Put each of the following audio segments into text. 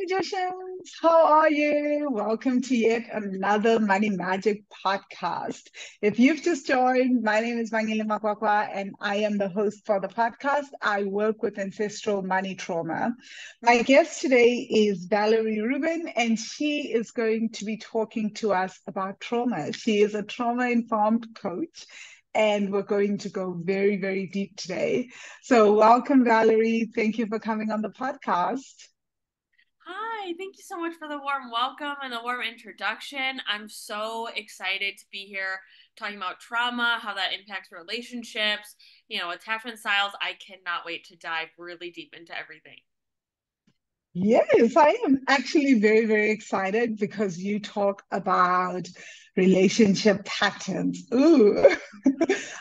magicians. How are you? Welcome to yet another Money Magic podcast. If you've just joined, my name is Vangile and I am the host for the podcast. I work with ancestral money trauma. My guest today is Valerie Rubin, and she is going to be talking to us about trauma. She is a trauma-informed coach, and we're going to go very, very deep today. So, welcome, Valerie. Thank you for coming on the podcast. Hi, thank you so much for the warm welcome and the warm introduction. I'm so excited to be here talking about trauma, how that impacts relationships, attachment styles. I cannot wait to dive really deep into everything. Yes, I am actually very, very excited because you talk about relationship patterns. Ooh,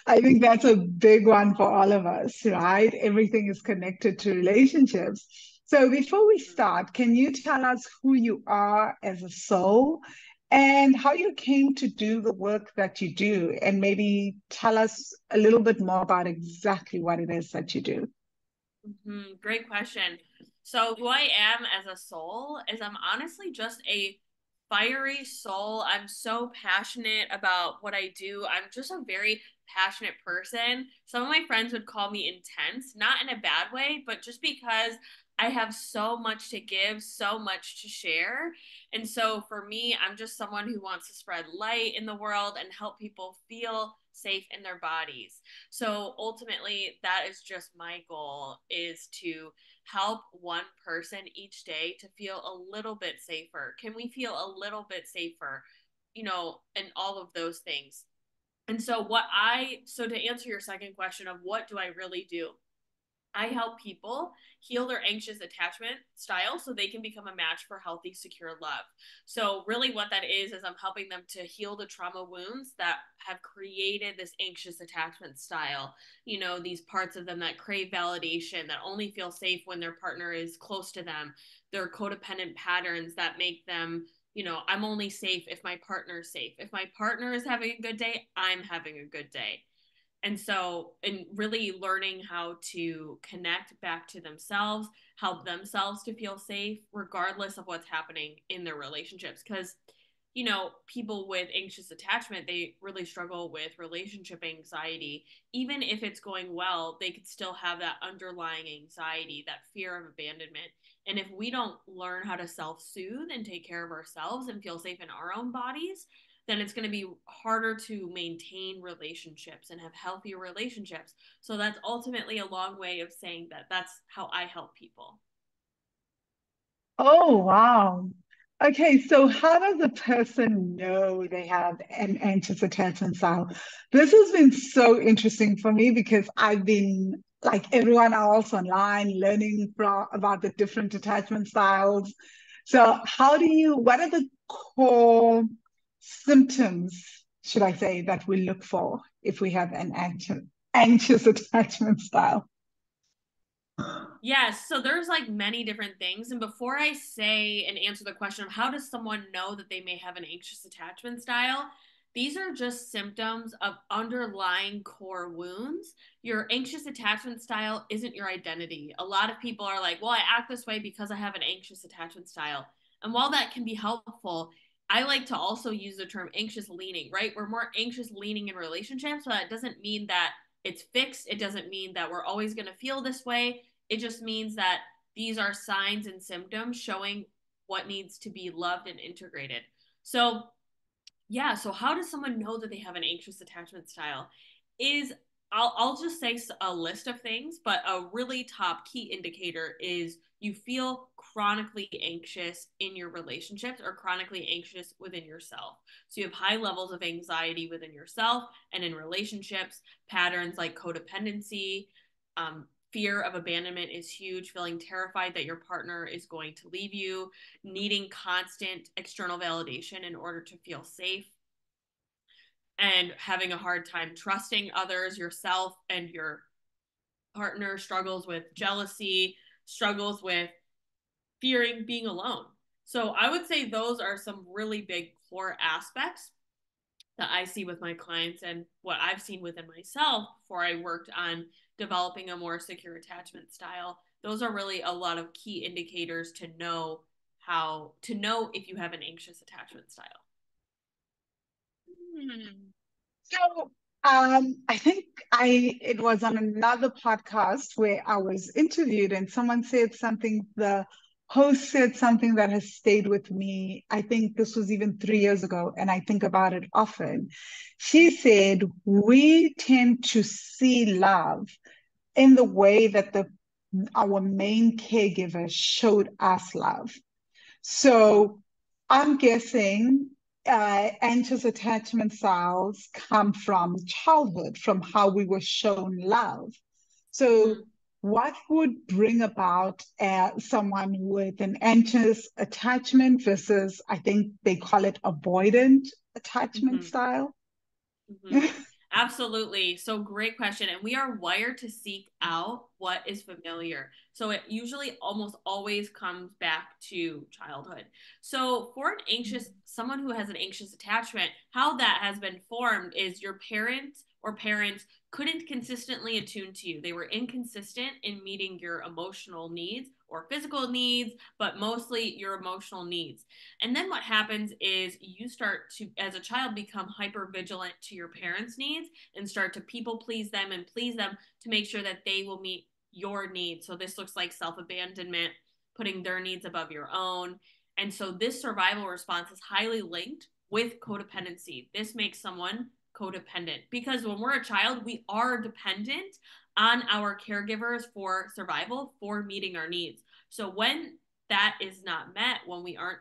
I think that's a big one for all of us, right? Everything is connected to relationships. So before we start, can you tell us who you are as a soul and how you came to do the work that you do? And maybe tell us a little bit more about exactly what it is that you do. Great question. So, who I am as a soul is I'm honestly just a fiery soul. I'm so passionate about what I do. I'm just a very passionate person. Some of my friends would call me intense, not in a bad way, but just because I have so much to give, so much to share. And so for me, I'm just someone who wants to spread light in the world and help people feel safe in their bodies. So ultimately, that is just my goal is to help one person each day to feel a little bit safer. Can we feel a little bit safer? And all of those things. And so to answer your second question of what do I really do? I help people heal their anxious attachment style so they can become a match for healthy, secure love. So, really, what that is I'm helping them to heal the trauma wounds that have created this anxious attachment style. These parts of them that crave validation, that only feel safe when their partner is close to them, their codependent patterns that make them. I'm only safe if my partner is safe. If my partner is having a good day, I'm having a good day. And really learning how to connect back to themselves, help themselves to feel safe, regardless of what's happening in their relationships. Because, people with anxious attachment, they really struggle with relationship anxiety. Even if it's going well, they could still have that underlying anxiety, that fear of abandonment. And if we don't learn how to self soothe and take care of ourselves and feel safe in our own bodies, then it's going to be harder to maintain relationships and have healthier relationships. So that's ultimately a long way of saying that that's how I help people. Oh, wow. Okay, so how does a person know they have an anxious attachment style? This has been so interesting for me because I've been like everyone else online learning about the different attachment styles. So what are the core symptoms, should I say, that we look for if we have an anxious attachment style? Yes, so there's like many different things. And before I say and answer the question of how does someone know that they may have an anxious attachment style, these are just symptoms of underlying core wounds. Your anxious attachment style isn't your identity. A lot of people are like, well, I act this way because I have an anxious attachment style. And while that can be helpful, I like to also use the term anxious leaning, right? We're more anxious leaning in relationships, so that doesn't mean that it's fixed. It doesn't mean that we're always going to feel this way. It just means that these are signs and symptoms showing what needs to be loved and integrated. So, yeah, so how does someone know that they have an anxious attachment style? Is I'll just say a list of things, but a really top key indicator is you feel chronically anxious in your relationships or chronically anxious within yourself. So you have high levels of anxiety within yourself and in relationships, patterns like codependency, fear of abandonment is huge, feeling terrified that your partner is going to leave you, needing constant external validation in order to feel safe, and having a hard time trusting others, yourself, and your partner struggles with jealousy, struggles with fearing being alone. So I would say those are some really big core aspects that I see with my clients and what I've seen within myself before I worked on developing a more secure attachment style. Those are really a lot of key indicators to know how to know if you have an anxious attachment style? So I think it was on another podcast where I was interviewed and someone said something, the host said something that has stayed with me. I think this was even 3 years ago, and I think about it often. She said, we tend to see love in the way that our main caregivers showed us love. So I'm guessing anxious attachment styles come from childhood, from how we were shown love. So, what would bring about someone with an anxious attachment versus, I think they call it avoidant attachment Mm-hmm. style? Mm-hmm. Absolutely. So great question. And we are wired to seek out what is familiar. So it usually almost always comes back to childhood. So for someone who has an anxious attachment, how that has been formed is your parents couldn't consistently attune to you. They were inconsistent in meeting your emotional needs or physical needs, but mostly your emotional needs. And then what happens is you start to, as a child, become hyper vigilant to your parents' needs and start to people please them and please them to make sure that they will meet your needs. So this looks like self abandonment, putting their needs above your own. And so this survival response is highly linked with codependency. This makes someone codependent because when we're a child, we are dependent on our caregivers for survival, for meeting our needs. So when that is not met, when we aren't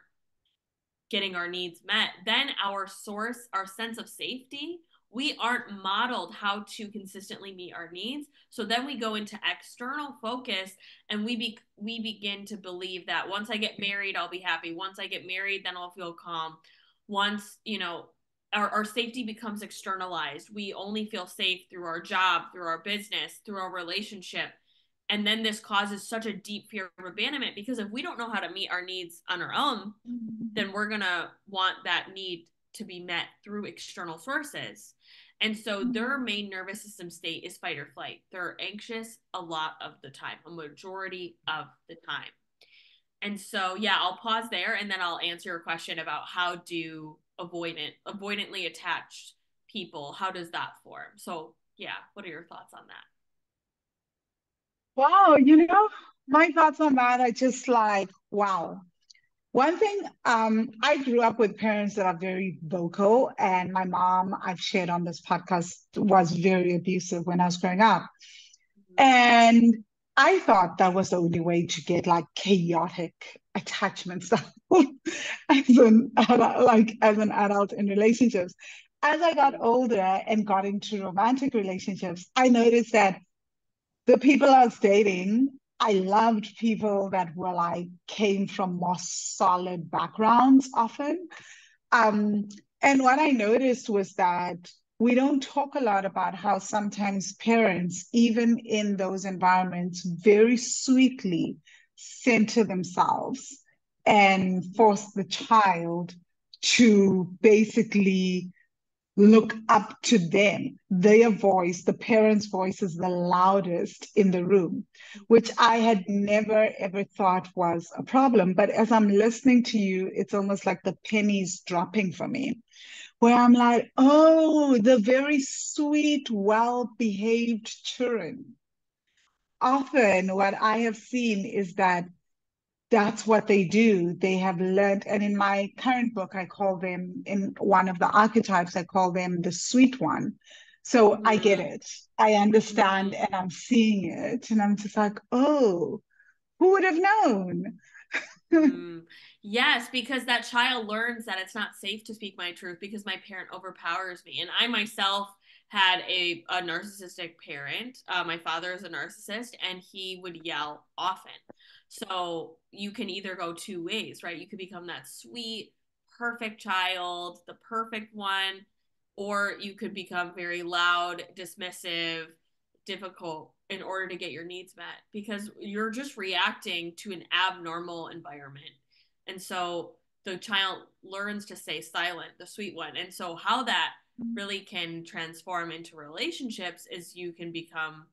getting our needs met, then our sense of safety, we aren't modeled how to consistently meet our needs. So then we go into external focus and we begin to believe that once I get married, I'll be happy. Once I get married, then I'll feel calm. Once, our safety becomes externalized. We only feel safe through our job, through our business, through our relationship. And then this causes such a deep fear of abandonment because if we don't know how to meet our needs on our own, then we're going to want that need to be met through external sources. And so their main nervous system state is fight or flight. They're anxious a lot of the time, a majority of the time. And so, yeah, I'll pause there and then I'll answer your question about how do avoidantly attached people, how does that form? So, yeah, what are your thoughts on that? Wow, my thoughts on that are just like, wow. One thing, I grew up with parents that are very vocal, and my mom, I've shared on this podcast, was very abusive when I was growing up. And I thought that was the only way to get like chaotic attachment style as an adult in relationships. As I got older and got into romantic relationships, I noticed that the people I was dating, I loved people that were like came from more solid backgrounds often. Um, and what I noticed was that we don't talk a lot about how sometimes parents, even in those environments, very sweetly center themselves and force the child to basically look up to them. Their voice, the parents' voice is the loudest in the room, which I had never ever thought was a problem. But as I'm listening to you, it's almost like the pennies dropping for me, where I'm like, oh, the very sweet, well-behaved children. Often, what I have seen is that that's what they do. They have learned, and in my current book, I call them, in one of the archetypes, I call them the sweet one. So I get Mm-hmm. it. I understand Mm-hmm. and I'm seeing it. And I'm just like, oh, who would have known? Mm. Yes, because that child learns that it's not safe to speak my truth because my parent overpowers me. And I myself had a narcissistic parent. My father is a narcissist and he would yell often. So you can either go two ways, right? You could become that sweet, perfect child, the perfect one, or you could become very loud, dismissive, difficult in order to get your needs met because you're just reacting to an abnormal environment. And so the child learns to stay silent, the sweet one. And so how that really can transform into relationships is you can become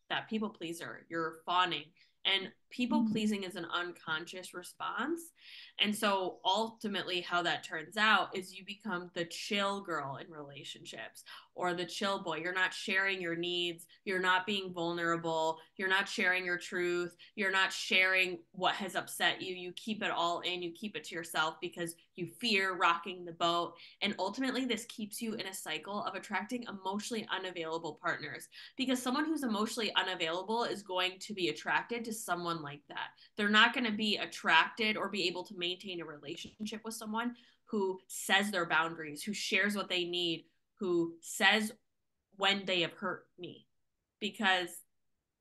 that people pleaser. You're fawning And people pleasing is an unconscious response. And so ultimately, how that turns out is you become the chill girl in relationships or the chill boy. You're not sharing your needs. You're not being vulnerable. You're not sharing your truth. You're not sharing what has upset you. You keep it all in. You keep it to yourself because you fear rocking the boat. And ultimately, this keeps you in a cycle of attracting emotionally unavailable partners because someone who's emotionally unavailable is going to be attracted to someone like that. They're not going to be attracted or be able to maintain a relationship with someone who says their boundaries, who shares what they need, who says when they have hurt me, because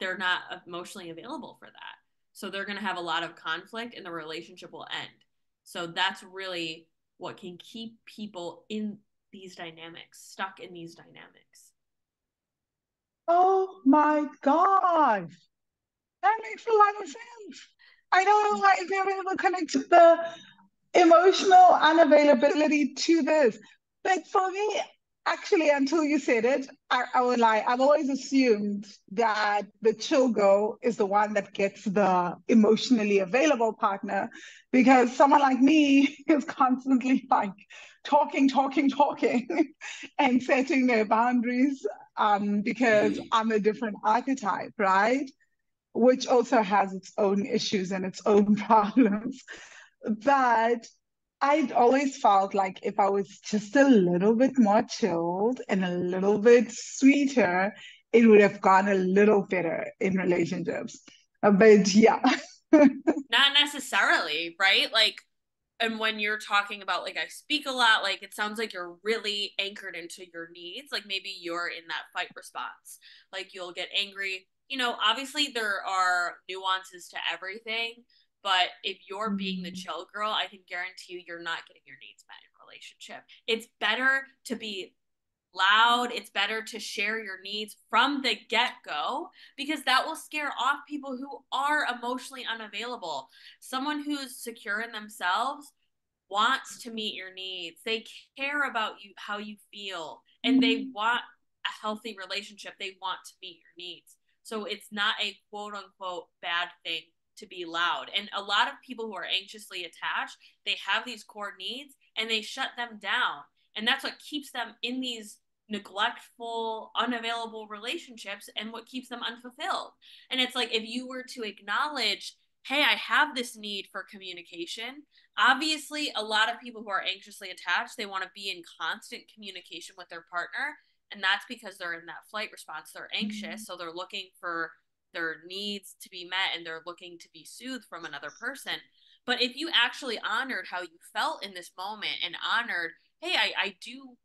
they're not emotionally available for that. So they're going to have a lot of conflict and the relationship will end. So that's really what can keep people in these dynamics, stuck in these dynamics. Oh my God. That makes a lot of sense. I don't know why I've never ever connected the emotional unavailability to this. But for me, actually, until you said it, I would lie. I've always assumed that the chill girl is the one that gets the emotionally available partner because someone like me is constantly like talking, and setting their boundaries because I'm a different archetype, right? Which also has its own issues and its own problems. But I'd always felt like if I was just a little bit more chilled and a little bit sweeter, it would have gone a little better in relationships. But yeah. Not necessarily, right? Like, and when you're talking about like I speak a lot, like it sounds like you're really anchored into your needs. Like maybe you're in that fight response. Like you'll get angry. You know, obviously there are nuances to everything, but if you're being the chill girl, I can guarantee you you're not getting your needs met in a relationship. It's better to be loud. It's better to share your needs from the get go because that will scare off people who are emotionally unavailable. Someone who's secure in themselves wants to meet your needs. They care about you, how you feel, and they want a healthy relationship. They want to meet your needs. So it's not a quote unquote bad thing to be loud. And a lot of people who are anxiously attached, they have these core needs and they shut them down. And that's what keeps them in these neglectful, unavailable relationships and what keeps them unfulfilled. And it's like if you were to acknowledge, hey, I have this need for communication. Obviously, a lot of people who are anxiously attached, they want to be in constant communication with their partner. And that's because they're in that flight response. They're anxious. So they're looking for their needs to be met and they're looking to be soothed from another person. But if you actually honored how you felt in this moment and honored, hey, I do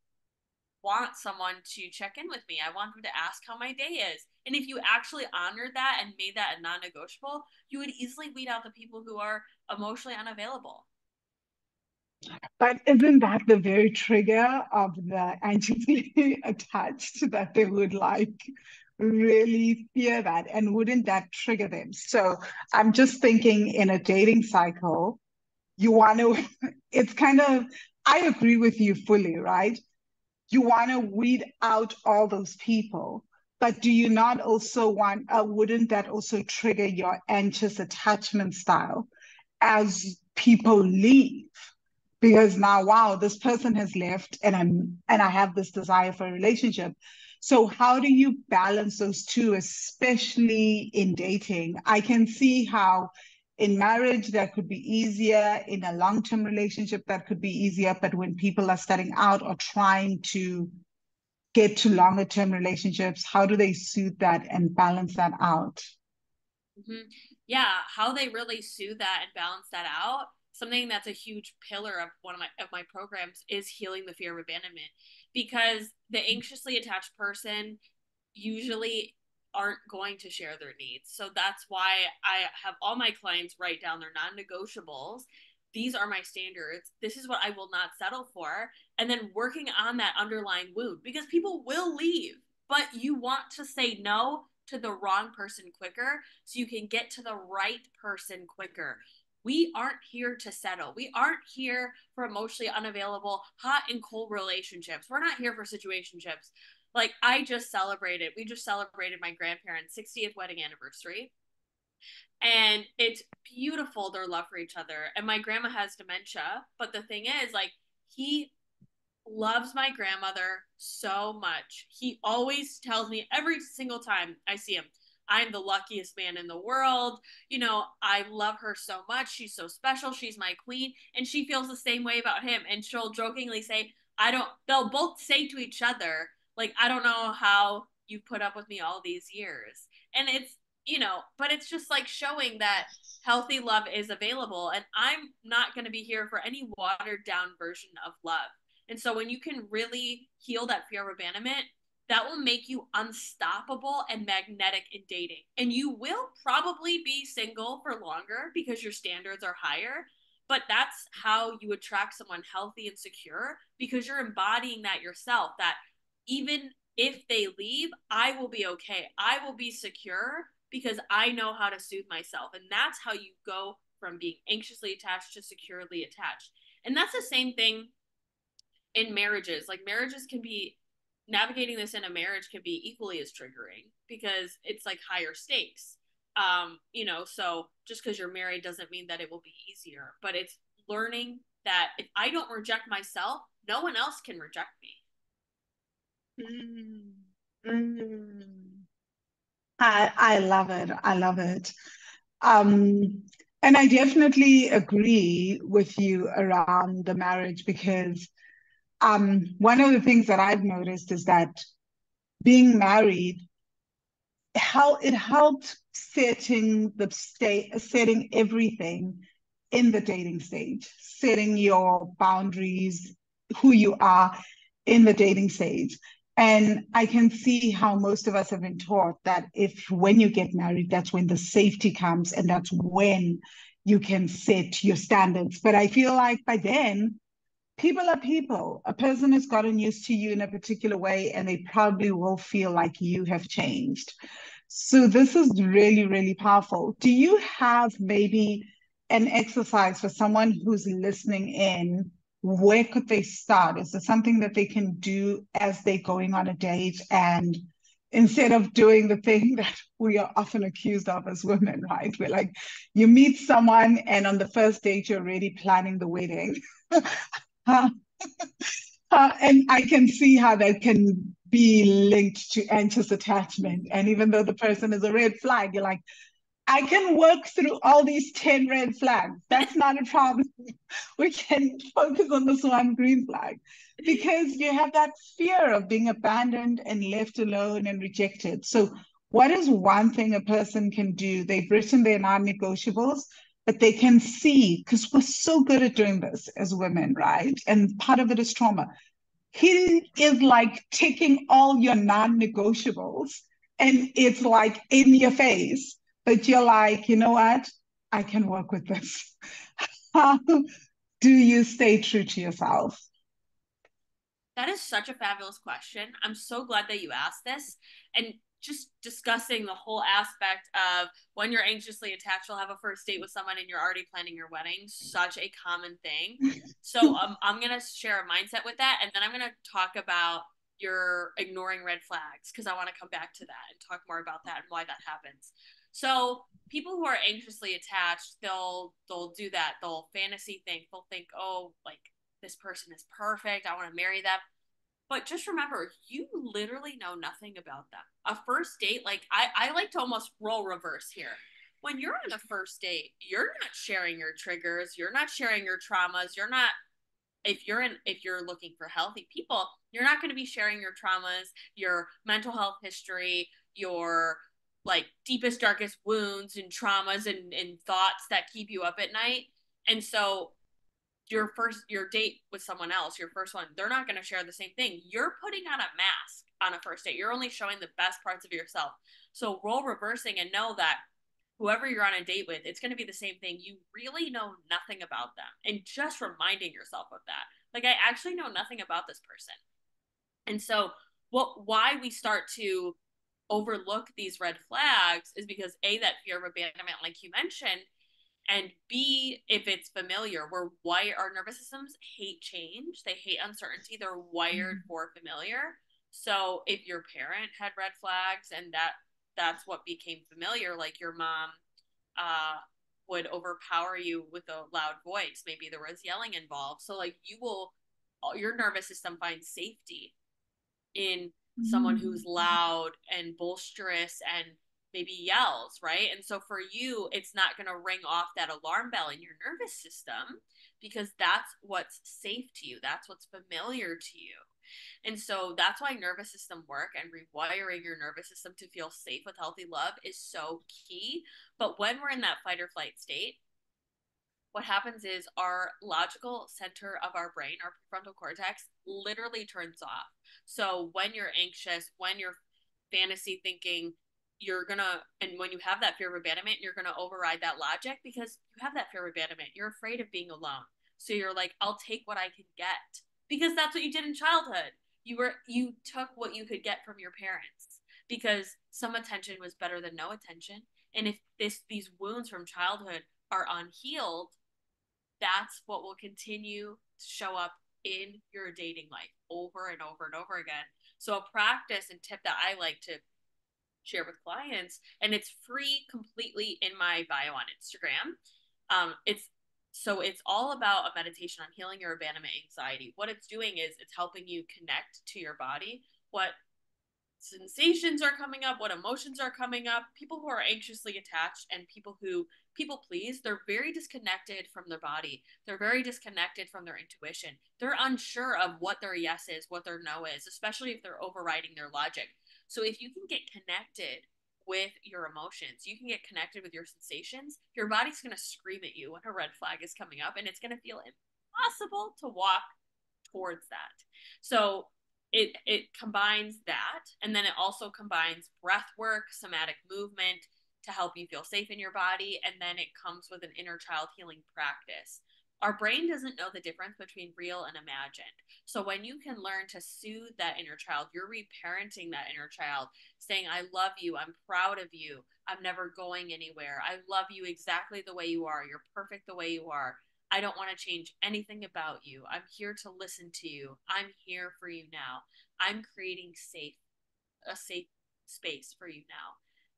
want someone to check in with me. I want them to ask how my day is. And if you actually honored that and made that a non negotiable, you would easily weed out the people who are emotionally unavailable. But isn't that the very trigger of the anxiously attached that they would like really fear that? And wouldn't that trigger them? So I'm just thinking in a dating cycle, you want to, it's kind of, I agree with you fully, right? You want to weed out all those people. But do you not also want, wouldn't that also trigger your anxious attachment style as people leave? Because now, wow, this person has left and I have this desire for a relationship. So how do you balance those two, especially in dating? I can see how in marriage that could be easier, in a long-term relationship that could be easier, but when people are starting out or trying to get to longer term relationships, how do they suit that and balance that out? Mm-hmm. Yeah, how they really soothe that and balance that out. Something that's a huge pillar of one of my programs is healing the fear of abandonment, because the anxiously attached person usually aren't going to share their needs. So that's why I have all my clients write down their non-negotiables. These are my standards. This is what I will not settle for. And then working on that underlying wound because people will leave, but you want to say no to the wrong person quicker so you can get to the right person quicker. We aren't here to settle. We aren't here for emotionally unavailable, hot and cold relationships. We're not here for situationships. Like we just celebrated my grandparents' 60th wedding anniversary. And it's beautiful, their love for each other. And my grandma has dementia, but the thing is, like, he loves my grandmother so much. He always tells me every single time I see him, I'm the luckiest man in the world. You know, I love her so much. She's so special. She's my queen. And she feels the same way about him. And she'll jokingly say, they'll both say to each other, like, I don't know how you put up with me all these years. And it's, but it's just like showing that healthy love is available. And I'm not going to be here for any watered down version of love. And so when you can really heal that fear of abandonment, that will make you unstoppable and magnetic in dating. And you will probably be single for longer because your standards are higher. But that's how you attract someone healthy and secure, because you're embodying that yourself, that even if they leave, I will be okay. I will be secure because I know how to soothe myself. And that's how you go from being anxiously attached to securely attached. And that's the same thing in marriages. Like, marriages can be, navigating this in a marriage can be equally as triggering because it's like higher stakes. So just because you're married doesn't mean that it will be easier, but it's learning that if I don't reject myself, no one else can reject me. Mm. I love it. I love it. Um, and I definitely agree with you around the marriage because one of the things that I've noticed is that being married, how it helped setting everything in the dating stage, setting your boundaries, who you are in the dating stage. And I can see how most of us have been taught that if when you get married, that's when the safety comes and that's when you can set your standards. But I feel like by then, people are people. A person has gotten used to you in a particular way, and they probably will feel like you have changed. So, this is really, really powerful. Do you have maybe an exercise for someone who's listening in? Where could they start? Is there something that they can do as they're going on a date? And instead of doing the thing that we are often accused of as women, right? We're like, you meet someone, and on the first date, you're already planning the wedding. Uh, and I can see how that can be linked to anxious attachment. And even though the person is a red flag, you're like, I can work through all these 10 red flags. That's not a problem. We can focus on this one green flag because you have that fear of being abandoned and left alone and rejected. So, what is one thing a person can do? They've written their non negotiables, but they can see because we're so good at doing this as women, right? And part of it is trauma. He is like taking all your non negotiables and it's like in your face, but you're like, you know what? I can work with this. How do you stay true to yourself? That is such a fabulous question. I'm so glad that you asked this. And just discussing the whole aspect of when you're anxiously attached, you'll have a first date with someone and you're already planning your wedding, such a common thing. So I'm going to share a mindset with that. And then I'm going to talk about your ignoring red flags because I want to come back to that and talk more about that and why that happens. So people who are anxiously attached, they'll do that. They'll fantasy think. They'll think, oh, like this person is perfect. I want to marry them. But just remember, you literally know nothing about them. A first date, like I like to almost role reverse here. When you're on a first date, you're not sharing your triggers, you're not sharing your traumas, you're not if you're looking for healthy people, you're not going to be sharing your traumas, your mental health history, your like deepest, darkest wounds and traumas and thoughts that keep you up at night. And so your date with someone else, your first one, they're not going to share the same thing. You're putting on a mask on a first date. You're only showing the best parts of yourself. So role reversing and know that whoever you're on a date with, it's going to be the same thing. You really know nothing about them. And just reminding yourself of that. Like, I actually know nothing about this person. And so why we start to overlook these red flags is because A, that fear of abandonment, like you mentioned, and B, if it's familiar, we're wired, our nervous systems hate change. They hate uncertainty. They're wired for familiar. So if your parent had red flags and that's what became familiar, like your mom would overpower you with a loud voice. Maybe there was yelling involved. So like your nervous system finds safety in someone who's loud and boisterous and maybe yells, right? And so for you, it's not going to ring off that alarm bell in your nervous system because that's what's safe to you. That's what's familiar to you. And so that's why nervous system work and rewiring your nervous system to feel safe with healthy love is so key. But when we're in that fight or flight state, what happens is our logical center of our brain, our prefrontal cortex, literally turns off. So when you're anxious, when you're fantasy thinking, and when you have that fear of abandonment, you're gonna override that logic because you have that fear of abandonment. You're afraid of being alone. So you're like, I'll take what I can get because that's what you did in childhood. You took what you could get from your parents because some attention was better than no attention. And if these wounds from childhood are unhealed, that's what will continue to show up in your dating life over and over and over again. So a practice and tip that I like to share with clients, and it's free completely in my bio on Instagram. It's all about a meditation on healing your abandonment anxiety. What it's doing is it's helping you connect to your body, what sensations are coming up, what emotions are coming up. People who are anxiously attached and people who people please, they're very disconnected from their body. They're very disconnected from their intuition. They're unsure of what their yes is, what their no is, especially if they're overriding their logic. So if you can get connected with your emotions, you can get connected with your sensations, your body's going to scream at you when a red flag is coming up and it's going to feel impossible to walk towards that. So it combines that, and then it also combines breath work, somatic movement to help you feel safe in your body, and then it comes with an inner child healing practice. Our brain doesn't know the difference between real and imagined. So when you can learn to soothe that inner child, you're reparenting that inner child, saying, I love you, I'm proud of you, I'm never going anywhere, I love you exactly the way you are, you're perfect the way you are, I don't want to change anything about you, I'm here to listen to you, I'm here for you now, I'm creating a safe space for you now.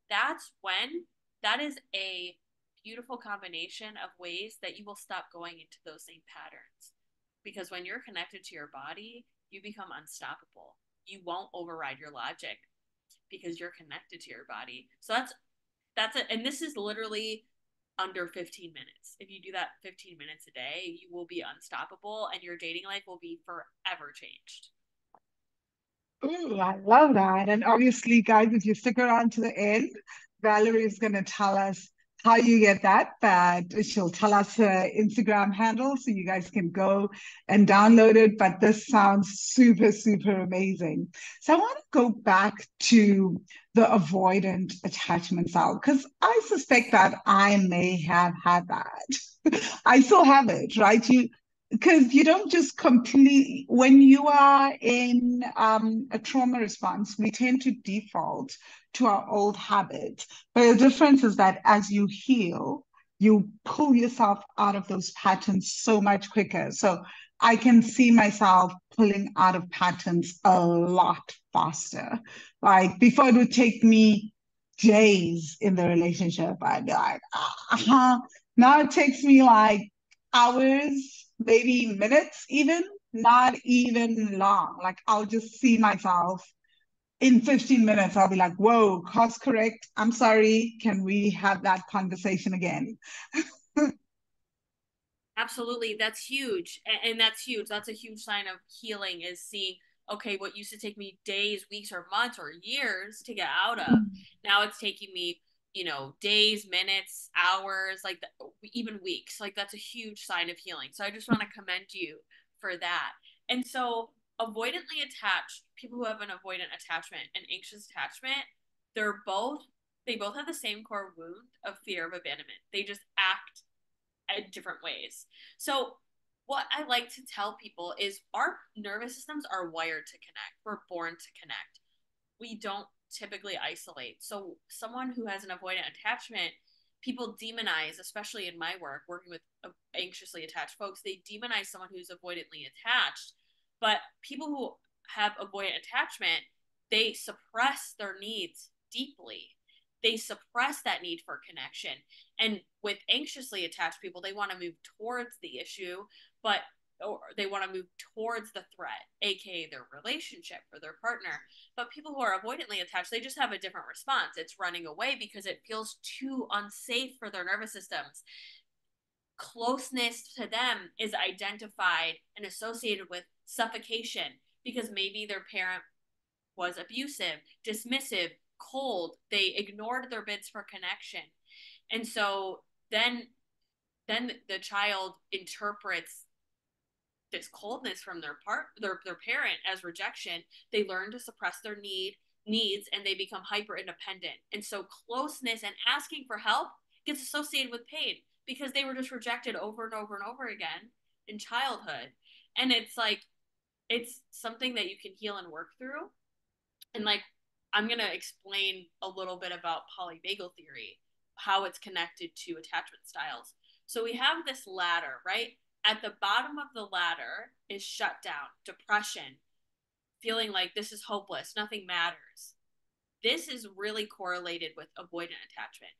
That is a beautiful combination of ways that you will stop going into those same patterns. Because when you're connected to your body, you become unstoppable. You won't override your logic because you're connected to your body. So that's it. And this is literally under 15 minutes. If you do that 15 minutes a day, you will be unstoppable and your dating life will be forever changed. Ooh, I love that. And obviously, guys, if you stick around to the end, Valerie is going to tell us how you get that, but she'll tell us her Instagram handle so you guys can go and download it. But this sounds super, super amazing. So I want to go back to the avoidant attachment style because I suspect that I may have had that. I still have it, right? Because you don't just complete when you are in a trauma response, we tend to default to our old habits. But the difference is that as you heal, you pull yourself out of those patterns so much quicker. So I can see myself pulling out of patterns a lot faster. Like before, it would take me days in the relationship. I'd be like, now it takes me like hours, maybe minutes, even not even long. Like I'll just see myself in 15 minutes. I'll be like, whoa, course correct. I'm sorry. Can we have that conversation again? Absolutely. That's huge. And that's huge. That's a huge sign of healing is seeing, okay, what used to take me days, weeks, or months or years to get out of, now it's taking me, days, minutes, hours, like even weeks. Like that's a huge sign of healing. So I just want to commend you for that. And so avoidantly attached, people who have an avoidant attachment and anxious attachment, they both have the same core wound of fear of abandonment. They just act different ways. So what I like to tell people is our nervous systems are wired to connect. We're born to connect. We don't typically isolate. So someone who has an avoidant attachment, people demonize, especially in my work, working with anxiously attached folks, they demonize someone who's avoidantly attached. But people who have avoidant attachment, they suppress their needs deeply. they suppress that need for connection. And with anxiously attached people, they want to move towards the issue, or they want to move towards the threat, aka their relationship or their partner. But people who are avoidantly attached, they just have a different response. It's running away because it feels too unsafe for their nervous systems. Closeness to them is identified and associated with suffocation because maybe their parent was abusive, dismissive, cold. They ignored their bids for connection. And so then the child interprets this coldness from their parent as rejection. They learn to suppress their needs and they become hyper independent. And so closeness and asking for help gets associated with pain because they were just rejected over and over and over again in childhood. And it's like, it's something that you can heal and work through. And like, I'm going to explain a little bit about polyvagal theory, how it's connected to attachment styles. So we have this ladder, right? At the bottom of the ladder is shutdown, depression, feeling like this is hopeless, nothing matters. This is really correlated with avoidant attachment.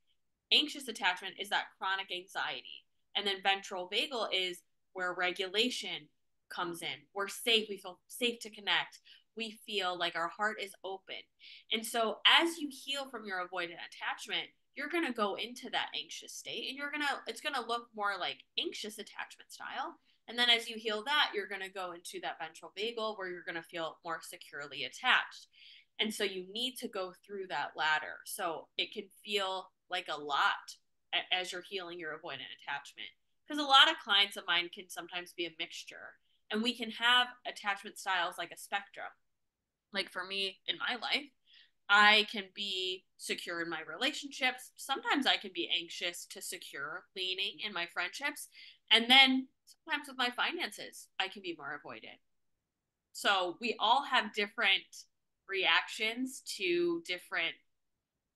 Anxious attachment is that chronic anxiety. And then ventral vagal is where regulation comes in. We're safe. We feel safe to connect. We feel like our heart is open. And so as you heal from your avoidant attachment, you're going to go into that anxious state and it's going to look more like anxious attachment style. And then as you heal that, you're going to go into that ventral vagal where you're going to feel more securely attached. And so you need to go through that ladder. So it can feel like a lot as you're healing your avoidant attachment. Because a lot of clients of mine can sometimes be a mixture. And we can have attachment styles like a spectrum. Like for me in my life, I can be secure in my relationships. Sometimes I can be anxious to secure leaning in my friendships. And then sometimes with my finances, I can be more avoidant. So we all have different reactions to different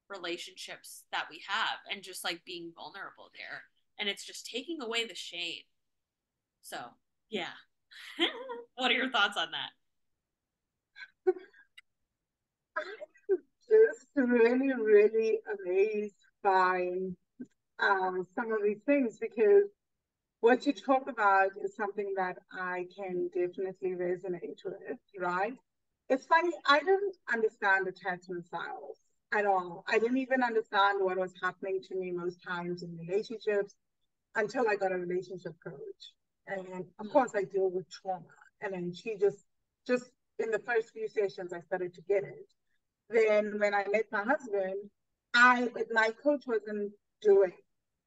relationships that we have and just like being vulnerable there. And it's just taking away the shame. So, yeah. What are your thoughts on that? I'm just really, really amazed by some of these things because what you talk about is something that I can definitely resonate with, right? It's funny, I didn't understand attachment styles at all. I didn't even understand what was happening to me most times in relationships until I got a relationship coach. And of course, I deal with trauma. And then she just in the first few sessions, I started to get it. Then when I met my husband, my coach wasn't doing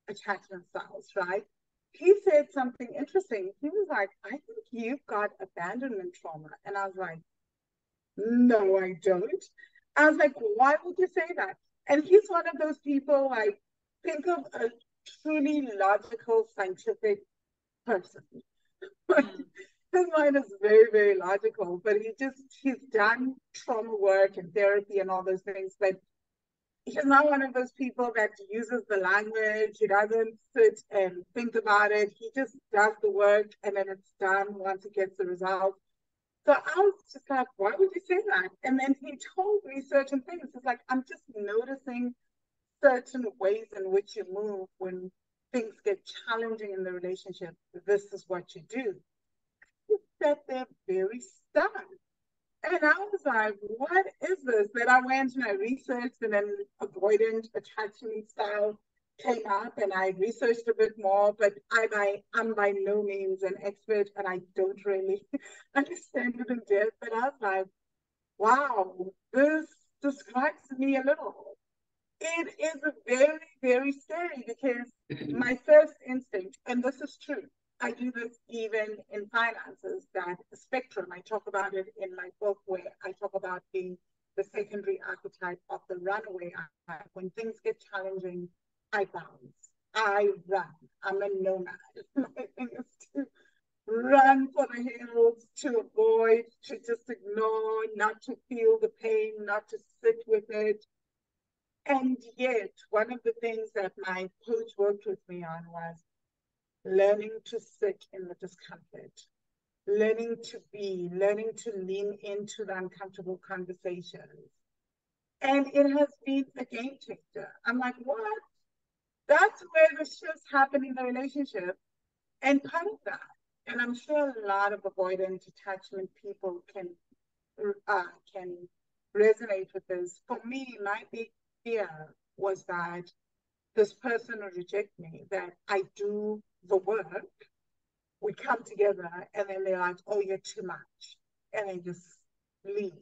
attachment styles, right? He said something interesting. He was like, I think you've got abandonment trauma. And I was like, no, I don't. I was like, why would you say that? And he's one of those people, like, think of a truly logical, scientific person. His mind is very, very logical, but he's done trauma work and therapy and all those things, but he's not one of those people that uses the language. He doesn't sit and think about it. He just does the work and then it's done once he gets the result. So I was just like, why would you say that? And then he told me certain things. It's like, I'm just noticing certain ways in which you move when things get challenging in the relationship. This is what you do. He sat there very stunned. And I was like, what is this? Then I went and I researched, and then avoidant attachment style came up, and I researched a bit more, but I'm by no means an expert, and I don't really understand it in depth. But I was like, wow, this describes me a little. It is very, very scary because my first instinct, and this is true, I do this even in finances, that spectrum, I talk about it in my book where I talk about being the secondary archetype of the runaway. When things get challenging, I bounce, I run, I'm a nomad. My thing is to run for the hills, to avoid, to just ignore, not to feel the pain, not to sit with it. And yet, one of the things that my coach worked with me on was learning to sit in the discomfort, learning to learning to lean into the uncomfortable conversations. And it has been a game changer. I'm like, what? That's where the shifts happen in the relationship. And part of that, and I'm sure a lot of avoidant attachment people can resonate with this. For me, my big fear was that this person will reject me, that I do the work, we come together, and then they're like, oh, you're too much. And they just leave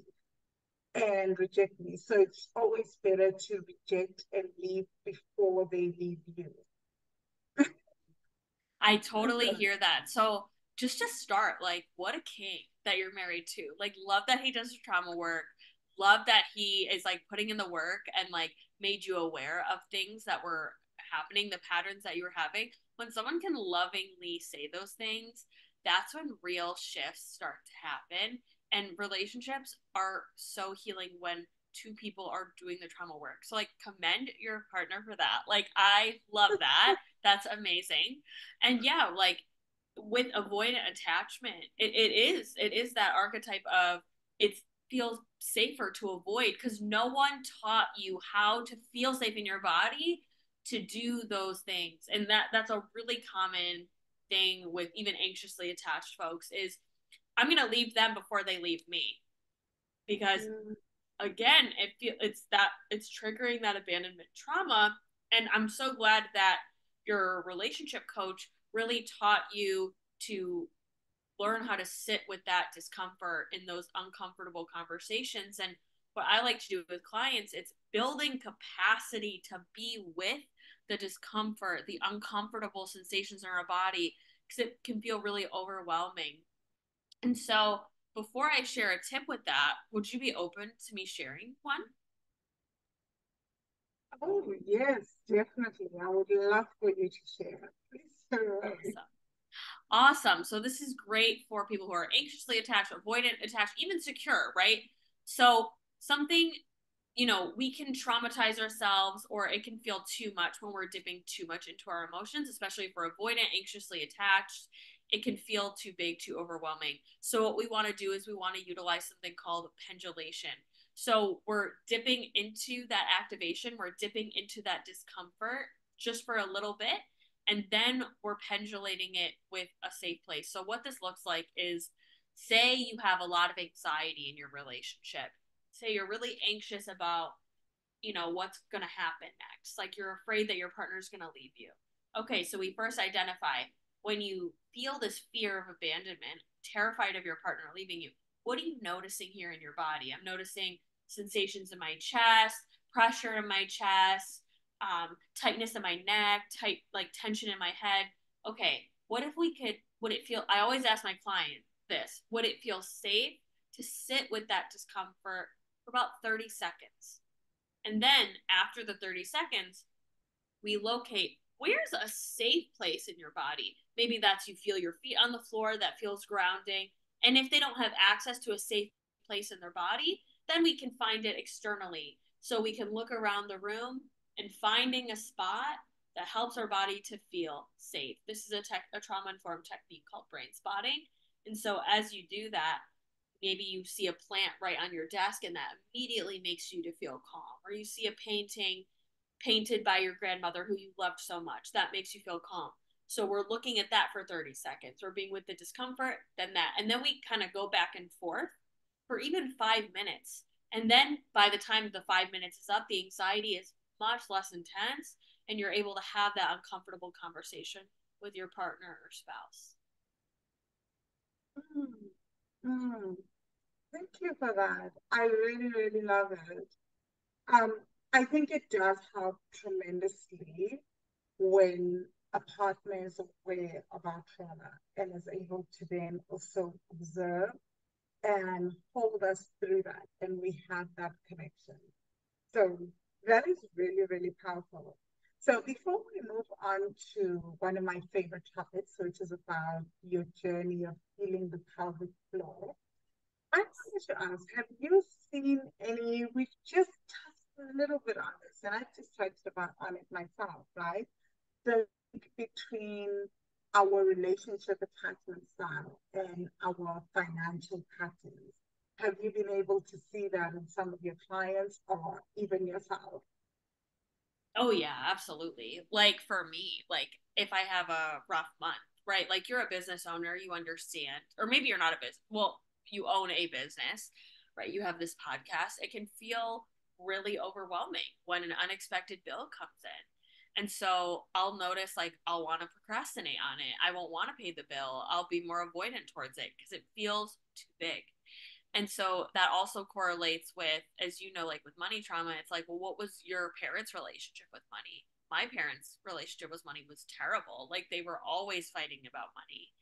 and reject me. So it's always better to reject and leave before they leave you. I totally hear that. So just to start, like, what a king that you're married to. Like, love that he does trauma work. Love that he is like putting in the work and like made you aware of things that were happening, the patterns that you were having. When someone can lovingly say those things, that's when real shifts start to happen. And relationships are so healing when two people are doing the trauma work. So, like, commend your partner for that. Like, I love that. That's amazing. And yeah, like with avoidant attachment, it is that archetype of it feels safer to avoid because no one taught you how to feel safe in your body to do those things. And that's a really common thing with even anxiously attached folks is I'm going to leave them before they leave me because again it's triggering that abandonment trauma. And I'm so glad that your relationship coach really taught you to learn how to sit with that discomfort in those uncomfortable conversations. And what I like to do with clients, it's building capacity to be with the discomfort, the uncomfortable sensations in our body, because it can feel really overwhelming. And so before I share a tip with that, would you be open to me sharing one? Oh, yes, definitely. I would love for you to share. Please share away. Awesome. Awesome. So this is great for people who are anxiously attached, avoidant attached, even secure, right? So something, we can traumatize ourselves or it can feel too much when we're dipping too much into our emotions, especially if we're avoidant, anxiously attached. It can feel too big, too overwhelming. So what we want to do is we want to utilize something called pendulation. So we're dipping into that activation, we're dipping into that discomfort just for a little bit, and then we're pendulating it with a safe place. So what this looks like is say you have a lot of anxiety in your relationship. Say you're really anxious about, what's going to happen next. Like you're afraid that your partner's going to leave you. Okay, so we first identify when you feel this fear of abandonment, terrified of your partner leaving you. What are you noticing here in your body? I'm noticing sensations in my chest, pressure in my chest, tightness in my neck, tight like tension in my head. Okay, what if we could? Would it feel? I always ask my client this: would it feel safe to sit with that discomfort for about 30 seconds? And then after the 30 seconds, we locate where's a safe place in your body. Maybe that's you feel your feet on the floor, that feels grounding. And if they don't have access to a safe place in their body, then we can find it externally. So we can look around the room and finding a spot that helps our body to feel safe. This is a trauma informed technique called brain spotting. And so as you do that, maybe you see a plant right on your desk and that immediately makes you to feel calm, or you see a painting painted by your grandmother who you loved so much that makes you feel calm. So we're looking at that for 30 seconds. We're being with the discomfort, then that, and then we kind of go back and forth for even 5 minutes. And then by the time the 5 minutes is up, the anxiety is much less intense and you're able to have that uncomfortable conversation with your partner or spouse. Mm, mm. Thank you for that. I really, really love it. Um, I think it does help tremendously when a partner is aware of our trauma and is able to then also observe and hold us through that, and we have that connection. So that is really, really powerful. So before we move on to one of my favorite topics, which is about your journey of healing the pelvic floor, I wanted to ask, have you seen any, we've just touched a little bit on this, and I've just touched about on it myself, right? The link between our relationship attachment style and our financial patterns. Have you been able to see that in some of your clients or even yourself? Oh yeah, absolutely. Like for me, like if I have a rough month, right? Like you're a business owner, you understand, or maybe you're not a business. Well, you own a business, right? You have this podcast. It can feel really overwhelming when an unexpected bill comes in. And so I'll notice like I'll want to procrastinate on it. I won't want to pay the bill. I'll be more avoidant towards it because it feels too big. And so that also correlates with, as you know, like with money trauma, it's like, well, what was your parents' relationship with money? My parents' relationship with money was terrible. Like they were always fighting about money.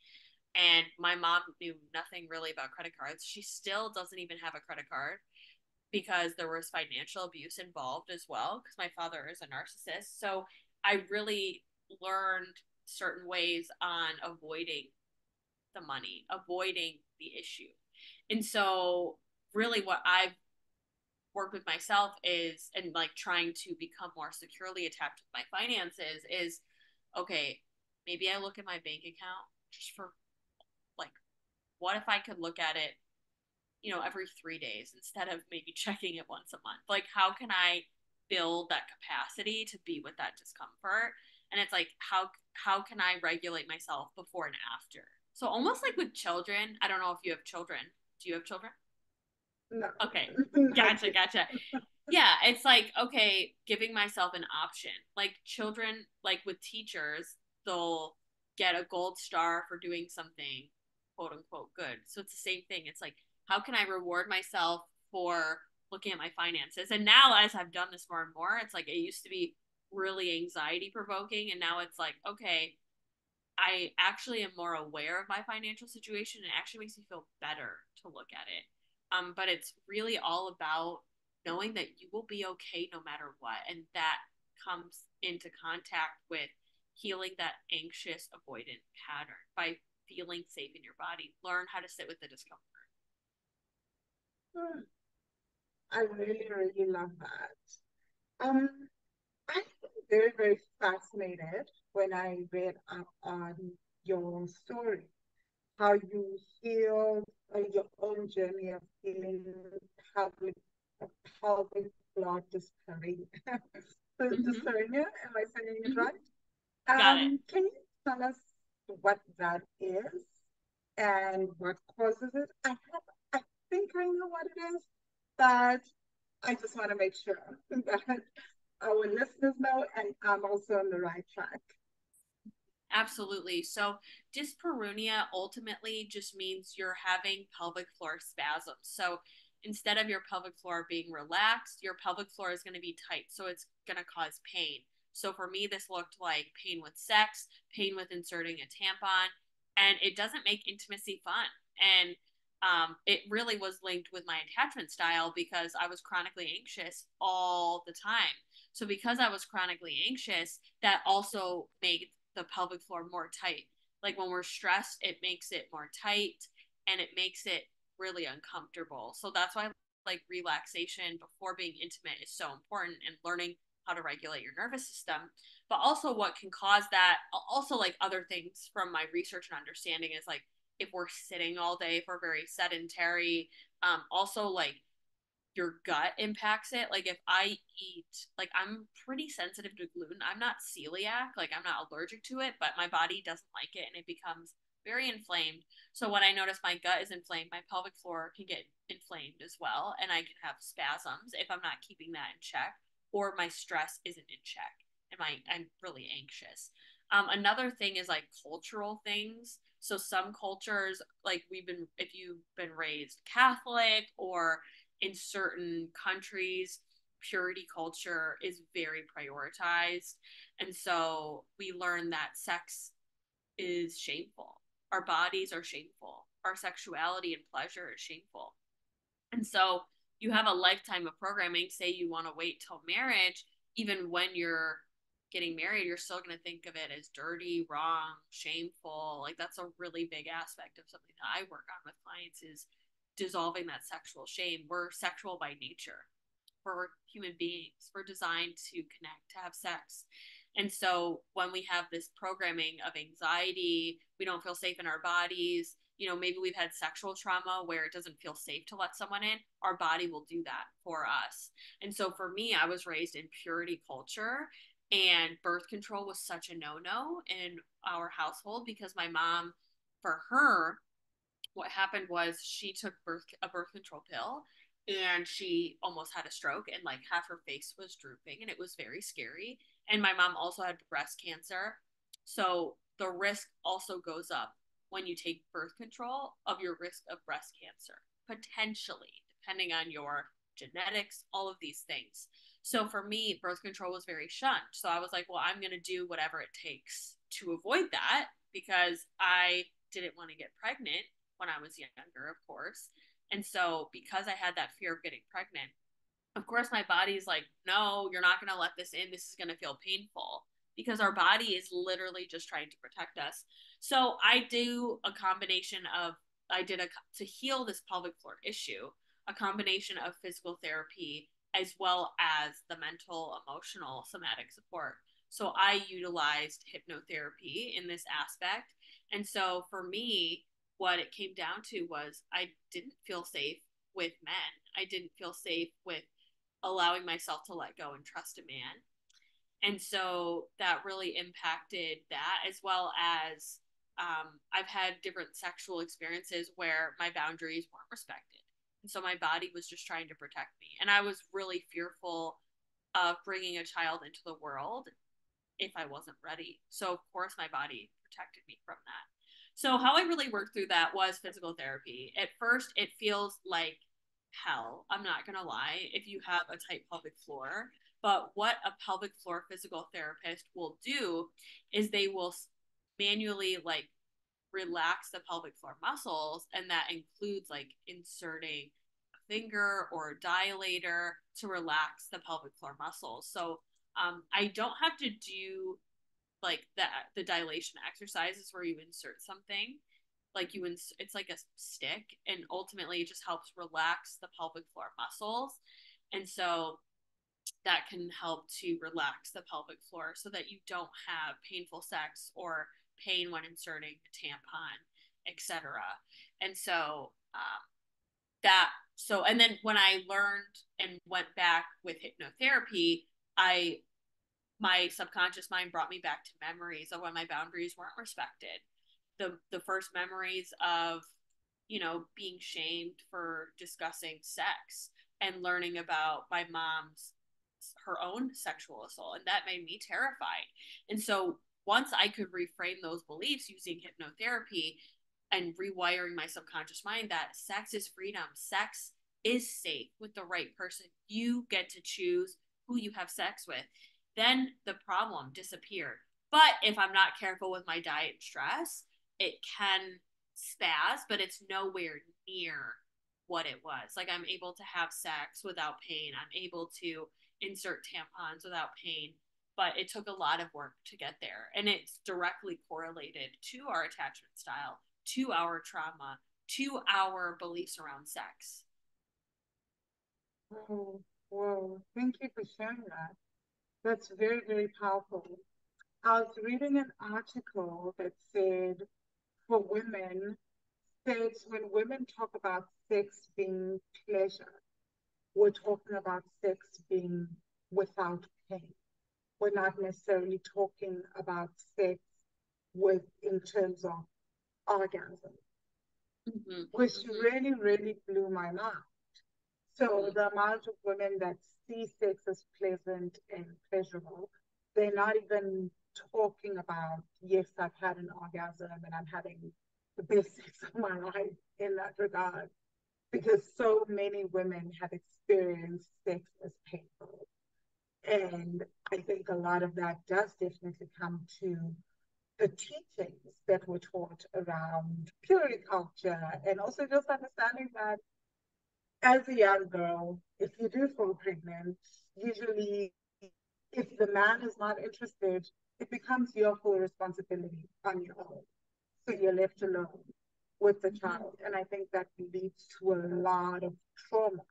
And my mom knew nothing really about credit cards. She still doesn't even have a credit card because there was financial abuse involved as well, because my father is a narcissist. So I really learned certain ways on avoiding the money, avoiding the issue. And so, really, what I've worked with myself is, and like trying to become more securely attached with my finances, is okay, maybe I look at my bank account just for like, what if I could look at it, every 3 days instead of maybe checking it once a month? Like, how can I build that capacity to be with that discomfort? And it's like, how can I regulate myself before and after? So almost like with children, I don't know if you have children. Do you have children? No, Okay. not Gotcha, yet. gotcha. Yeah, it's like, okay, giving myself an option. Like children, like with teachers, they'll get a gold star for doing something quote unquote good. So it's the same thing. It's like, how can I reward myself for looking at my finances? And now as I've done this more and more, it's like it used to be really anxiety provoking. And now it's like, okay, I actually am more aware of my financial situation. And it actually makes me feel better to look at it. But it's really all about knowing that you will be okay no matter what. And that comes into contact with healing that anxious avoidant pattern by feeling safe in your body. Learn how to sit with the discomfort. Hmm, I really, really love that. I was very, very fascinated when I read up on your story, how you healed your own journey of healing pelvic, pelvic floor dysphoria. Mm-hmm. Dysphoria, am I saying it Mm-hmm. right? Got it. Can you tell us what that is and what causes it? I think I know what it is, but I just want to make sure that our listeners know and I'm also on the right track. Absolutely. So, dyspareunia ultimately just means you're having pelvic floor spasms. So, instead of your pelvic floor being relaxed, your pelvic floor is going to be tight. So, it's going to cause pain. So, for me, this looked like pain with sex, pain with inserting a tampon, and it doesn't make intimacy fun. And it really was linked with my attachment style because I was chronically anxious all the time. So, because I was chronically anxious, that also made the pelvic floor more tight. Like when we're stressed, it makes it more tight and it makes it really uncomfortable. So that's why like relaxation before being intimate is so important, and learning how to regulate your nervous system. But also what can cause that, also like other things from my research and understanding is like if we're sitting all day, if we're very sedentary, also like your gut impacts it. Like if I eat, like I'm pretty sensitive to gluten. I'm not celiac, like I'm not allergic to it, but my body doesn't like it and it becomes very inflamed. So when I notice my gut is inflamed, my pelvic floor can get inflamed as well, and I can have spasms if I'm not keeping that in check, or my stress isn't in check and I'm really anxious. Another thing is like cultural things. So some cultures, like if you've been raised Catholic, or in certain countries, purity culture is very prioritized. And so we learn that sex is shameful. Our bodies are shameful. Our sexuality and pleasure is shameful. And so you have a lifetime of programming. Say you want to wait till marriage, even when you're getting married, you're still going to think of it as dirty, wrong, shameful. Like that's a really big aspect of something that I work on with clients is dissolving that sexual shame. We're sexual by nature. We're human beings. We're designed to connect, to have sex. And so when we have this programming of anxiety, we don't feel safe in our bodies, maybe we've had sexual trauma where it doesn't feel safe to let someone in, our body will do that for us. And so for me, I was raised in purity culture, and birth control was such a no-no in our household because my mom, for her, what happened was she took a birth control pill, and she almost had a stroke, and like half her face was drooping, and it was very scary. And my mom also had breast cancer. So the risk also goes up when you take birth control of your risk of breast cancer, potentially, depending on your genetics, all of these things. So for me, birth control was very shunned. So I was like, well, I'm going to do whatever it takes to avoid that because I didn't want to get pregnant when I was younger, of course. And so because I had that fear of getting pregnant, of course my body's like, no, you're not going to let this in. This is going to feel painful because our body is literally just trying to protect us. So I do a combination of, to heal this pelvic floor issue, a combination of physical therapy as well as the mental, emotional, somatic support. So I utilized hypnotherapy in this aspect. And so for me, what it came down to was I didn't feel safe with men. I didn't feel safe with allowing myself to let go and trust a man. And so that really impacted that, as well as I've had different sexual experiences where my boundaries weren't respected. And so my body was just trying to protect me. And I was really fearful of bringing a child into the world if I wasn't ready. So, of course, my body protected me from that. So how I really worked through that was physical therapy. At first, it feels like hell. I'm not going to lie if you have a tight pelvic floor. But what a pelvic floor physical therapist will do is they will manually like relax the pelvic floor muscles. And that includes like inserting a finger or a dilator to relax the pelvic floor muscles. So I don't have to do like the dilation exercises where you insert something like it's like a stick, and ultimately it just helps relax the pelvic floor muscles. And so that can help to relax the pelvic floor so that you don't have painful sex or pain when inserting a tampon, etc. And so and then when I learned and went back with hypnotherapy, I my subconscious mind brought me back to memories of when my boundaries weren't respected. The first memories of, being shamed for discussing sex and learning about my mom's her own sexual assault, and that made me terrified. And so once I could reframe those beliefs using hypnotherapy and rewiring my subconscious mind that sex is freedom, sex is safe with the right person, you get to choose who you have sex with, then the problem disappeared. But if I'm not careful with my diet and stress, it can spaz, but it's nowhere near what it was. Like I'm able to have sex without pain. I'm able to insert tampons without pain. But it took a lot of work to get there. And it's directly correlated to our attachment style, to our trauma, to our beliefs around sex. Oh, whoa. Thank you for sharing that. That's very, very powerful. I was reading an article that said for women, says when women talk about sex being pleasure, we're talking about sex being without pain. We're not necessarily talking about sex in terms of orgasm, which really, really blew my mind. So the amount of women that see sex as pleasant and pleasurable, they're not even talking about, yes, I've had an orgasm and I'm having the best sex of my life in that regard, because so many women have experienced sex as painful. And I think a lot of that does definitely come to the teachings that were taught around purity culture, and also just understanding that as a young girl, if you do fall pregnant, usually if the man is not interested, it becomes your full responsibility on your own. So you're left alone with the child. And I think that leads to a lot of trauma.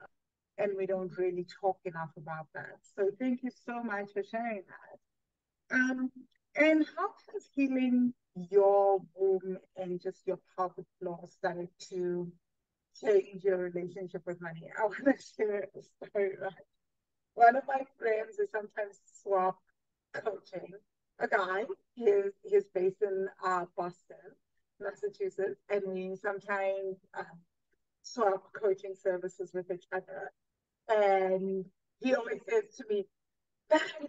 And we don't really talk enough about that. So thank you so much for sharing that. And how has healing your womb and just your pelvic floor started to change your relationship with money? I want to share a story. Right? One of my friends is sometimes swap coaching a guy. He's based in Boston, Massachusetts, and we sometimes swap coaching services with each other. And he always says to me,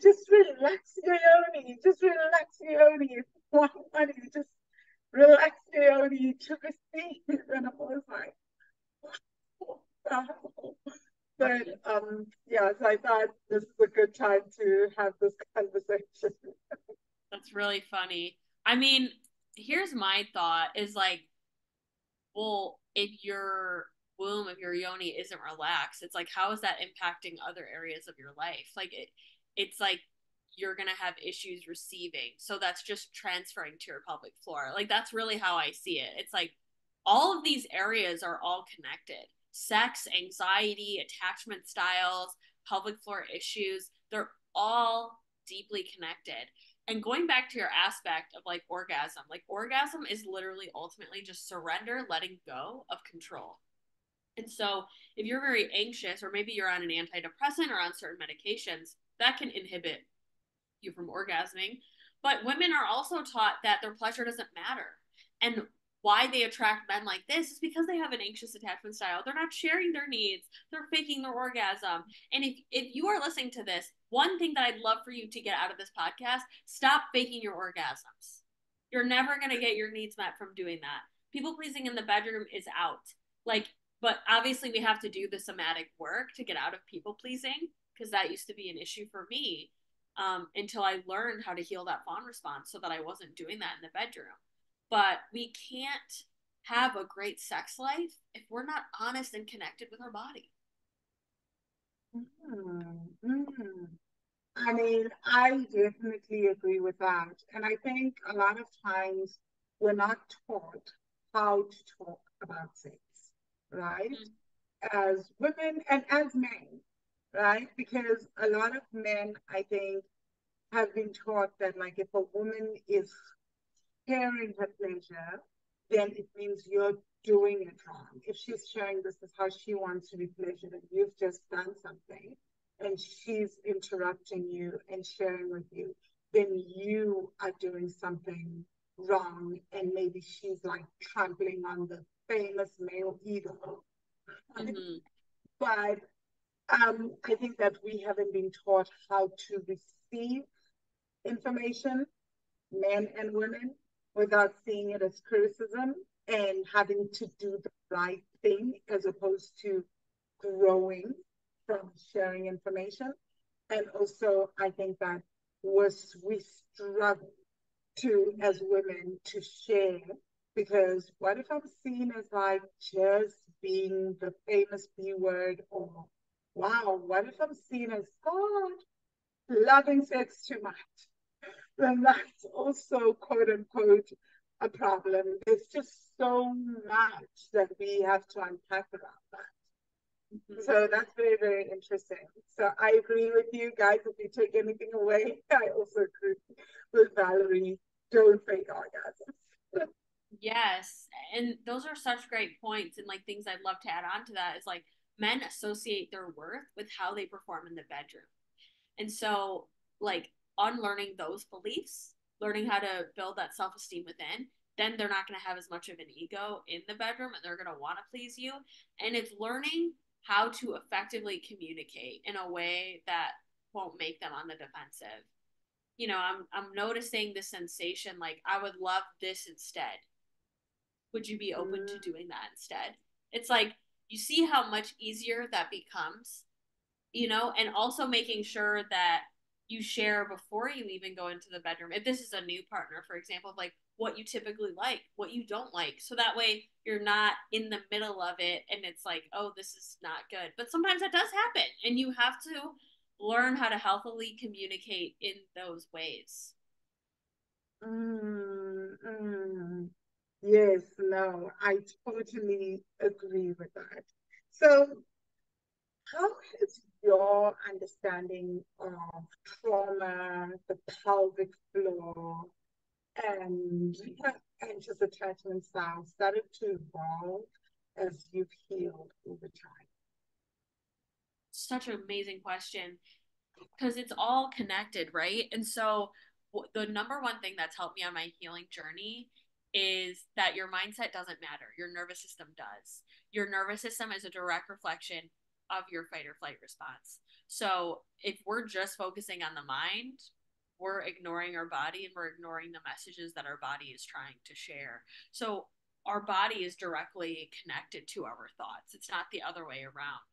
just relax your yoni, just relax your yoni. If you want money, just relax your yoni to receive. And I was like, wow. But yeah, so I thought this is a good time to have this conversation. That's really funny. I mean, here's my thought is like, well, if your womb, if your yoni isn't relaxed, it's like, how is that impacting other areas of your life? Like it's like you're gonna have issues receiving. So that's just transferring to your pelvic floor. Like that's really how I see it. It's like all of these areas are all connected. Sex, anxiety, attachment styles, pelvic floor issues, they're all deeply connected. And going back to your aspect of like orgasm is literally ultimately just surrender, letting go of control. And so if you're very anxious, or maybe you're on an antidepressant or on certain medications, that can inhibit you from orgasming. But women are also taught that their pleasure doesn't matter. And why they attract men like this is because they have an anxious attachment style. They're not sharing their needs. They're faking their orgasm. And if you are listening to this, one thing that I'd love for you to get out of this podcast, stop faking your orgasms. You're never going to get your needs met from doing that. People pleasing in the bedroom is out. Like, but obviously we have to do the somatic work to get out of people pleasing, because that used to be an issue for me, until I learned how to heal that fawn response so that I wasn't doing that in the bedroom. But we can't have a great sex life if we're not honest and connected with our body. Mm-hmm. I mean, I definitely agree with that. And I think a lot of times we're not taught how to talk about sex, right? As women and as men, right? Because a lot of men, I think, have been taught that, like, if a woman is sharing her pleasure, then it means you're doing it wrong. If she's sharing this is how she wants to be pleasured, and you've just done something, and she's interrupting you and sharing with you, then you are doing something wrong, and maybe she's like trampling on the famous male ego. Mm-hmm. But I think that we haven't been taught how to receive information, men and women, without seeing it as criticism and having to do the right thing as opposed to growing from sharing information. And also, I think that we struggle to, as women, to share, because what if I'm seen as like just being the famous B word, or wow, what if I'm seen as God loving sex too much? Then that's also quote unquote a problem. There's just so much that we have to unpack about that. Mm-hmm. So that's very, very interesting. So I agree with you guys. If you take anything away, I also agree with Valerie. Don't fake orgasms. Yes. And those are such great points. And like things I'd love to add on to that is like men associate their worth with how they perform in the bedroom. And so, like, unlearning those beliefs, learning how to build that self esteem within, then they're not going to have as much of an ego in the bedroom and they're going to want to please you. And it's learning how to effectively communicate in a way that won't make them on the defensive. You know, I'm noticing the sensation like I would love this instead. Would you be open to doing that instead? It's like you see how much easier that becomes, you know, and also making sure that you share before you even go into the bedroom. If this is a new partner, for example, like what you typically like, what you don't like. So that way you're not in the middle of it and it's like, oh, this is not good. But sometimes that does happen and you have to learn how to healthily communicate in those ways. Mm, mm. Yes, no, I totally agree with that. So, how has your understanding of trauma, the pelvic floor, and anxious attachment styles started to evolve as you've healed over time? Such an amazing question because it's all connected, right? And so the number one thing that's helped me on my healing journey is that your mindset doesn't matter. Your nervous system does. Your nervous system is a direct reflection of your fight or flight response. So if we're just focusing on the mind, we're ignoring our body and we're ignoring the messages that our body is trying to share. So our body is directly connected to our thoughts. It's not the other way around.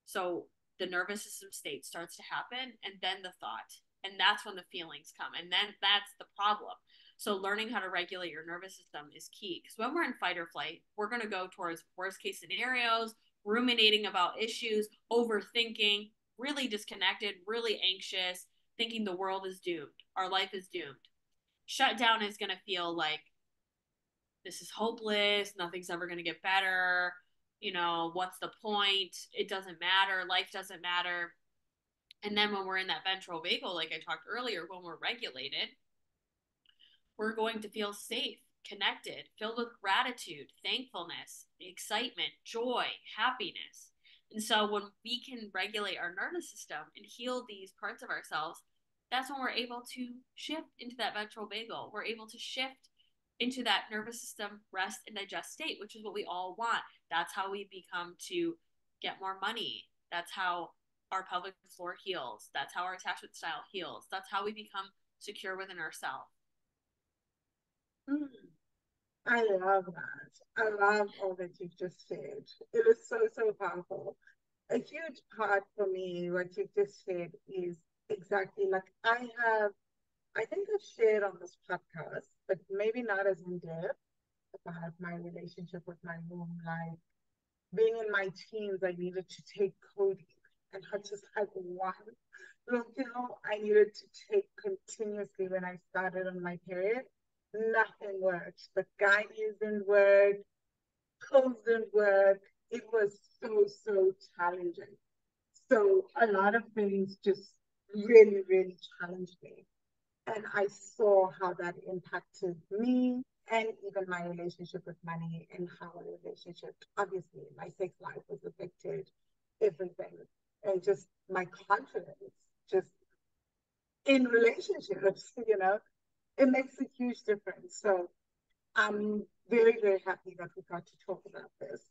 So the nervous system state starts to happen and then the thought. And that's when the feelings come. And then that's the problem. So learning how to regulate your nervous system is key. Because when we're in fight or flight, we're going to go towards worst case scenarios, ruminating about issues, overthinking, really disconnected, really anxious, thinking the world is doomed. Our life is doomed. Shutdown is going to feel like this is hopeless. Nothing's ever going to get better. You know, what's the point? It doesn't matter. Life doesn't matter. And then when we're in that ventral vagal, like I talked earlier, when we're regulated, we're going to feel safe, connected, filled with gratitude, thankfulness, excitement, joy, happiness. And so when we can regulate our nervous system and heal these parts of ourselves, that's when we're able to shift into that ventral vagal. We're able to shift into that nervous system rest and digest state, which is what we all want. That's how we become to get more money. That's how our pelvic floor heals. That's how our attachment style heals. That's how we become secure within ourselves. I love that. I love all that you've just said. It is so, so powerful. A huge part for me, what you've just said, is exactly like I think I've shared on this podcast, but maybe not as in depth about my relationship with my mom. Like being in my teens, I needed to take coding and not just like one little pill. I needed to take continuously when I started on my period. Nothing worked. The guidance didn't work, pills didn't work. It was so, so challenging. So a lot of things just really, really challenged me. And I saw how that impacted me and even my relationship with money and how our relationship, obviously, my sex life was affected, everything. And just my confidence, just in relationships, it makes a huge difference. So I'm very, very happy that we got to talk about this.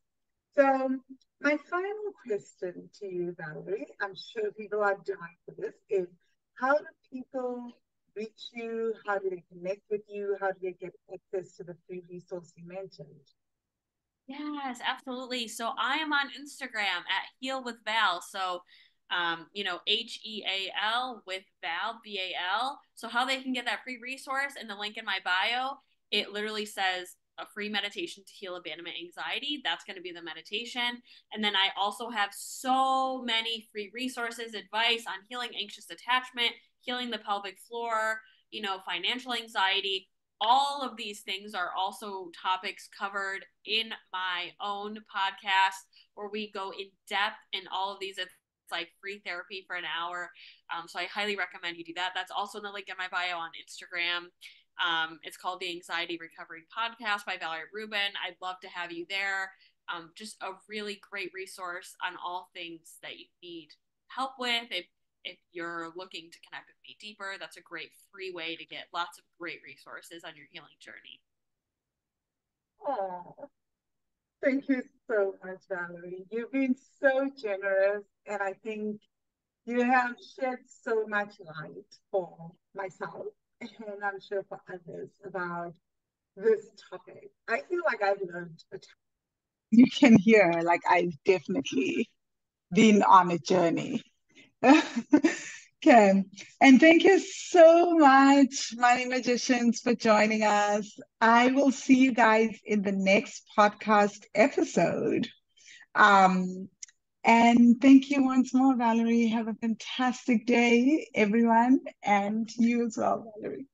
So my final question to you, Valerie, I'm sure people are dying for this, is how do people reach you? How do they connect with you? How do they get access to the free resource you mentioned? Yes, absolutely. So I am on Instagram at Heal with Val. So, HEAL with Val, VAL. So how they can get that free resource in the link in my bio, it literally says a free meditation to heal abandonment anxiety. That's going to be the meditation. And then I also have so many free resources, advice on healing anxious attachment, healing the pelvic floor, financial anxiety. All of these things are also topics covered in my own podcast where we go in depth in all of these. It's like free therapy for an hour. So I highly recommend you do that. That's also in the link in my bio on Instagram. It's called the Anxiety Recovery Podcast by Valerie Rubin. I'd love to have you there. Just a really great resource on all things that you need help with. If you're looking to connect with me deeper, that's a great free way to get lots of great resources on your healing journey. Oh, thank you so much, Valerie. You've been so generous, and I think you have shed so much light for myself, and I'm sure for others, about this topic. I feel like I've learned a ton. You can hear, like, I've definitely been on a journey. Okay. And thank you so much, Money Magicians, for joining us. I will see you guys in the next podcast episode. And thank you once more, Valerie. Have a fantastic day, everyone, and you as well, Valerie.